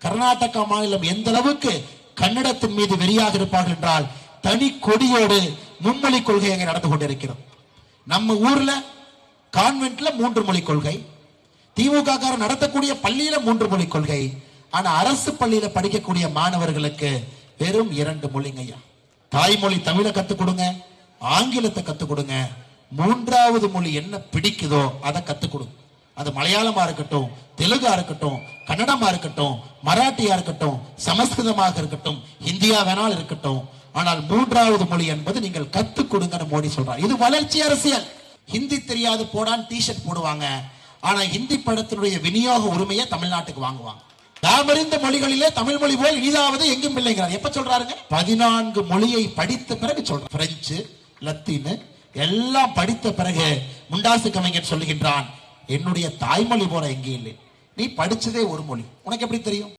கர்நாடகா மாநிலம் எந்த அளவுக்கு கன்னடத்தின் மீது வெறியாக இருப்பார்கள் என்றால் தனி கொடியோடு மும்மொழி கொள்கை அங்கே நடந்து கொண்டிருக்கிறோம். நம்ம ஊர்ல கான்வென்ட்ல 3 மொழி கொள்கை, திமுக நடத்தக்கூடிய பள்ளியில 3 மொழி கொள்கை. ஆனா அரசு பள்ளியில படிக்கக்கூடிய மாணவர்களுக்கு வெறும் 2 மொழிங்கய்யா. தாய்மொழி தமிழை கத்துக் கொடுங்க, ஆங்கிலத்தை கத்துக் கொடுங்க, 3வது மொழி என்ன பிடிக்குதோ அதை கத்துக் கொடுங்க. அது மலையாளமா இருக்கட்டும், தெலுங்கா இருக்கட்டும், கன்னடமா இருக்கட்டும், மராட்டியா இருக்கட்டும், சமஸ்கிருதமாக இருக்கட்டும், இந்தியா வேணாலும் இருக்கட்டும். ஆனால் 3வது மொழி என்பது நீங்கள் கத்துக் கொடுங்க மோடி சொல்றார். இது வளர்ச்சி அரசியல். ஹிந்தி தெரியாது போடான்னு டிஷர்ட் போடுவாங்க, ஆனா ஹிந்தி படத்தினுடைய விநியோக உரிமையை தமிழ்நாட்டுக்கு வாங்குவாங்க. நாம் அறிந்த மொழிகளிலே தமிழ் மொழி போல் இனிதாவது எங்கும் இல்லைங்கிறார். எப்ப சொல்றாருங்க? 14 மொழியை படித்த பிறகு சொல்றார். பிரெஞ்சு, லத்தீன் எல்லாம் படித்த பிறகு முண்டாசு கவிஞர் சொல்லுகின்றான், என்னுடைய தாய்மொழி போல எங்கே இல்லை. நீ படிச்சதே ஒரு மொழி, உனக்கு எப்படி தெரியும்?